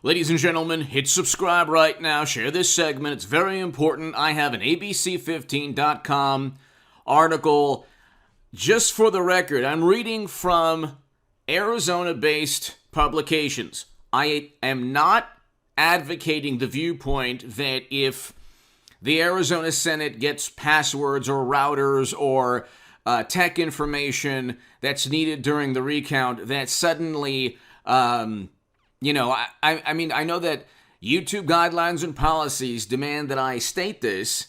Ladies and gentlemen, hit subscribe right now. Share this segment. It's very important. I have an ABC15.com article. Just for the record, I'm reading from Arizona-based publications. I am not advocating the viewpoint that if the Arizona Senate gets passwords or routers or tech information that's needed during the recount, that suddenly, I mean, I know that YouTube guidelines and policies demand that I state this.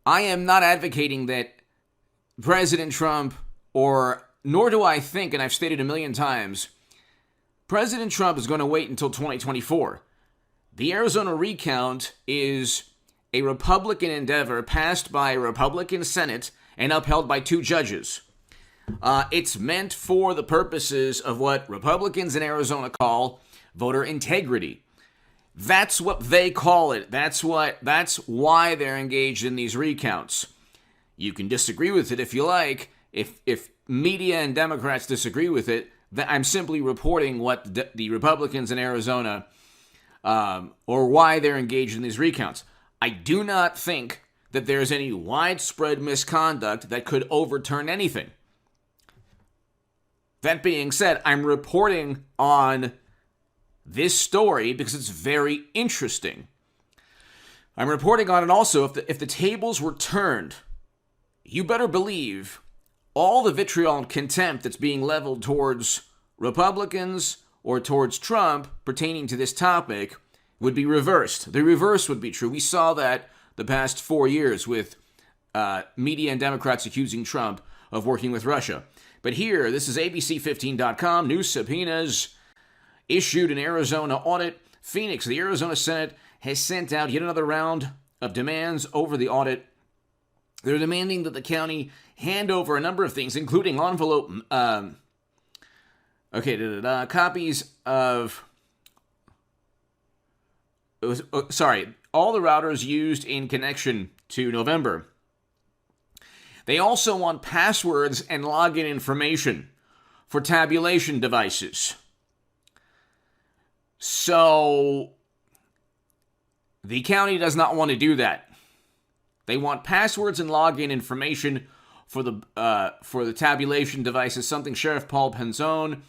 I am not advocating that President Trump, nor do I think, and I've stated a million times, President Trump is going to wait until 2024. The Arizona recount is a Republican endeavor passed by a Republican Senate and upheld by 2 judges. It's meant for the purposes of what Republicans in Arizona call voter integrity. That's what they call it. That's why they're engaged in these recounts. You can disagree with it if you like. If media and Democrats disagree with it, I'm simply reporting what the Republicans in Arizona or why they're engaged in these recounts. I do not think that there's any widespread misconduct that could overturn anything. That being said, I'm reporting on this story because it's very interesting. I'm reporting on it also if the tables were turned, you better believe all the vitriol and contempt that's being leveled towards Republicans or towards Trump pertaining to this topic would be reversed. The reverse would be true. We saw that the past 4 years with media and Democrats accusing Trump of working with Russia. But here, this is ABC15.com, new subpoenas issued in Arizona audit. Phoenix, the Arizona Senate has sent out yet another round of demands over the audit. They're demanding that the county hand over a number of things, including copies of all the routers used in connection to November. They also want passwords and login information for tabulation devices. So the county does not want to do that. They want passwords and login information for the tabulation devices, something Sheriff Paul Penzone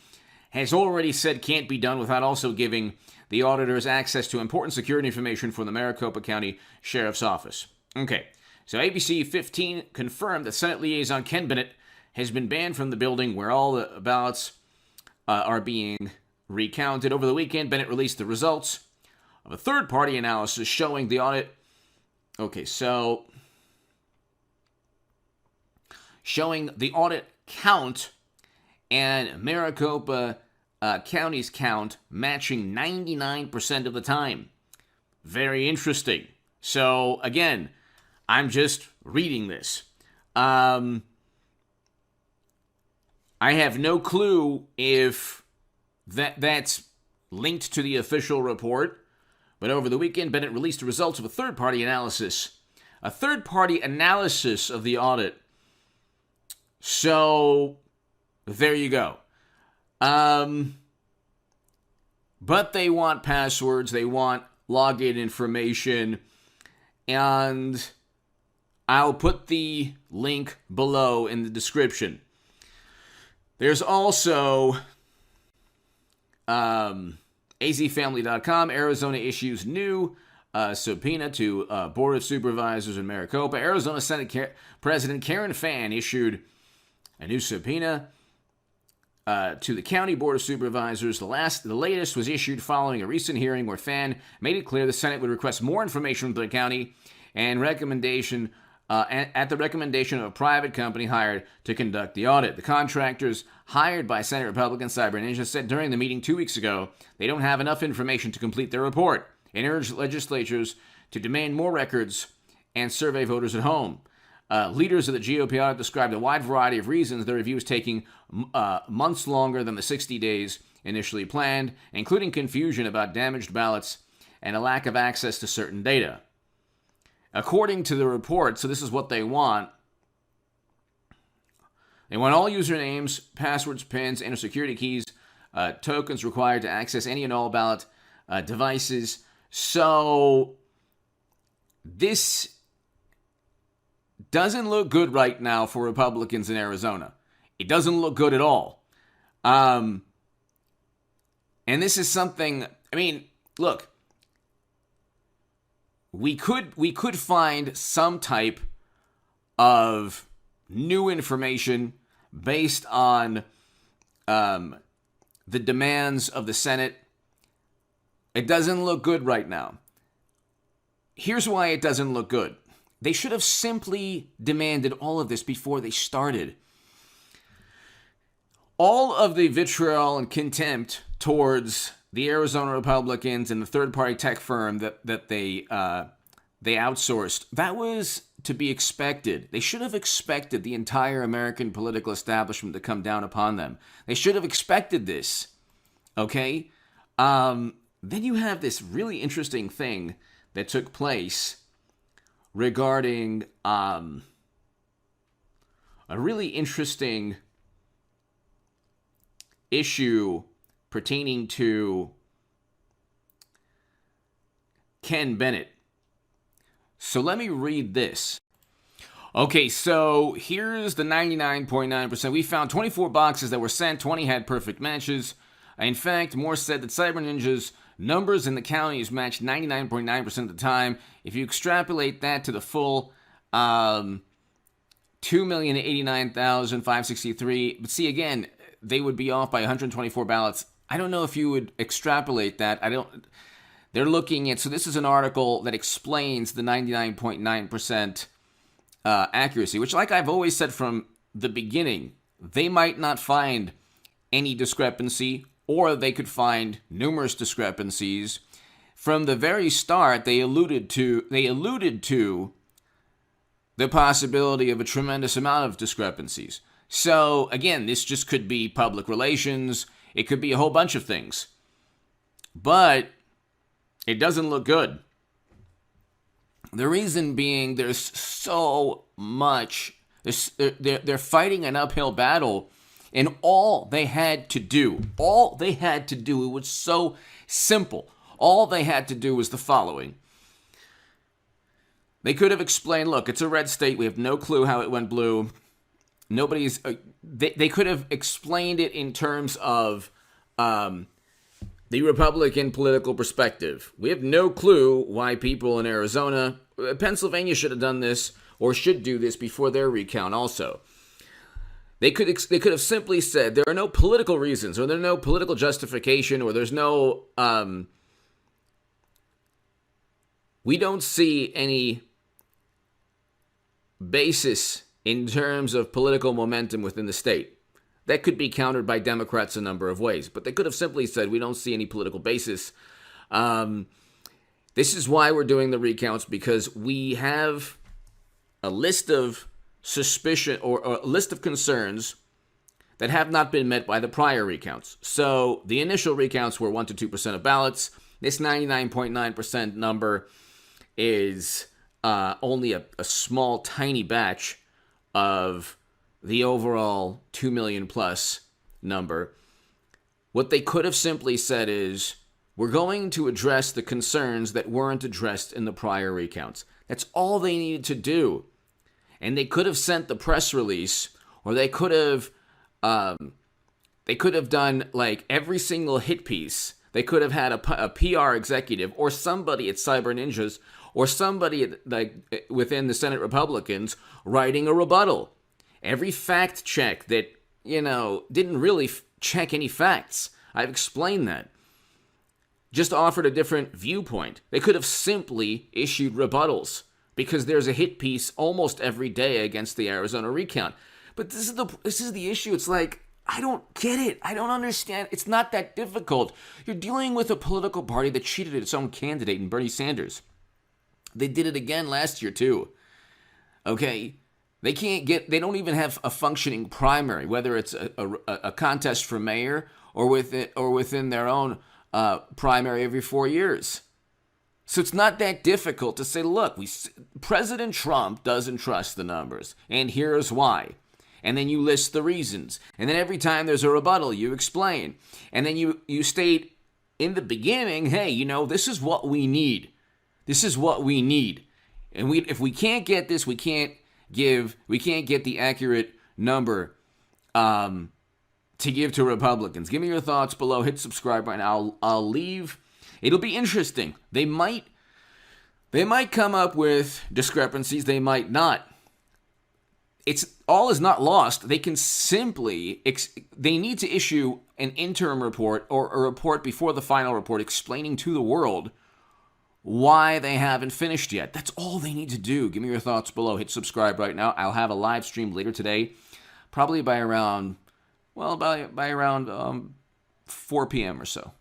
has already said can't be done without also giving the auditors access to important security information from the Maricopa County Sheriff's Office. Okay, so ABC 15 confirmed that Senate Liaison Ken Bennett has been banned from the building where all the ballots are being recounted. Over the weekend, Bennett released the results of a third-party analysis showing the audit. Okay, so showing the audit count and Maricopa County's count matching 99% of the time. Very interesting. So, again, I'm just reading this. I have no clue if that's linked to the official report, but over the weekend, Bennett released the results of a third-party analysis. A third-party analysis of the audit. So, there you go. But they want passwords, they want login information, and I'll put the link below in the description. There's also azfamily.com. Arizona issues new subpoena to Board of Supervisors in Maricopa. Arizona Senate President Karen Fann issued a new subpoena to the County Board of Supervisors. The latest was issued following a recent hearing where Fann made it clear the Senate would request more information from the county and at the recommendation of a private company hired to conduct the audit. The contractors hired by Senate Republican Cyber Ninja said during the meeting 2 weeks ago they don't have enough information to complete their report and urged legislatures to demand more records and survey voters at home. Leaders of the GOP audit described a wide variety of reasons the review is taking months longer than the 60 days initially planned, including confusion about damaged ballots and a lack of access to certain data. According to the report, so this is what they want. They want all usernames, passwords, PINs, and security keys, tokens required to access any and all ballot devices. So this doesn't look good right now for Republicans in Arizona. It doesn't look good at all. And this is something, I mean, look, we could find some type of new information based on the demands of the Senate. It doesn't look good right now. Here's why it doesn't look good. They should have simply demanded all of this before they started. All of the vitriol and contempt towards the Arizona Republicans and the third-party tech firm that they outsourced, that was to be expected. They should have expected the entire American political establishment to come down upon them. They should have expected this, okay? Then you have this really interesting thing that took place regarding a really interesting issue pertaining to Ken Bennett. So let me read this. Okay, so here's the 99.9%. We found 24 boxes that were sent, 20 had perfect matches. In fact, Moore said that Cyber Ninja's numbers in the counties matched 99.9% of the time. If you extrapolate that to the full 2,089,563, but see, again, they would be off by 124 ballots. I don't know if you would extrapolate that. They're looking at, so this is an article that explains the 99.9% accuracy, which, like I've always said from the beginning, they might not find any discrepancy, or they could find numerous discrepancies. From the very start, they alluded to the possibility of a tremendous amount of discrepancies. So, again, this just could be public relations. It could be a whole bunch of things. But it doesn't look good. The reason being, there's so much. They're fighting an uphill battle. And all they had to do, it was so simple. All they had to do was the following. They could have explained, look, it's a red state. We have no clue how it went blue. They could have explained it in terms of the Republican political perspective. We have no clue why people in Arizona, Pennsylvania should have done this or should do this before their recount also. They could have simply said there are no political reasons, or there's no political justification, or there's no we don't see any basis in terms of political momentum within the state. That could be countered by Democrats a number of ways, but they could have simply said we don't see any political basis. This is why we're doing the recounts, because we have a list of suspicion or a list of concerns that have not been met by the prior recounts. So the initial recounts were 1 to 2% of ballots. This 99.9% number is only a small, tiny batch of the overall 2 million plus number. What they could have simply said is, we're going to address the concerns that weren't addressed in the prior recounts. That's all they needed to do. And they could have sent the press release, or they could have done like every single hit piece. They could have had a PR executive or somebody at Cyber Ninjas or somebody within the Senate Republicans writing a rebuttal. Every fact check that, didn't really check any facts. I've explained that. Just offered a different viewpoint. They could have simply issued rebuttals, because there's a hit piece almost every day against the Arizona recount. But this is the issue. It's like, I don't get it. I don't understand. It's not that difficult. You're dealing with a political party that cheated its own candidate in Bernie Sanders. They did it again last year too. Okay? They don't even have a functioning primary, whether it's a contest for mayor or within their own primary every 4 years. So it's not that difficult to say, look, President Trump doesn't trust the numbers, and here's why. And then you list the reasons. And then every time there's a rebuttal, you explain. And then you state in the beginning, hey, this is what we need. This is what we need. And if we can't get this, we can't get the accurate number to give to Republicans. Give me your thoughts below. Hit subscribe right now. I'll leave. It'll be interesting. They might come up with discrepancies. They might not. All is not lost. They can simply, they need to issue an interim report or a report before the final report explaining to the world why they haven't finished yet. That's all they need to do. Give me your thoughts below. Hit subscribe right now. I'll have a live stream later today, probably by around 4 p.m. or so.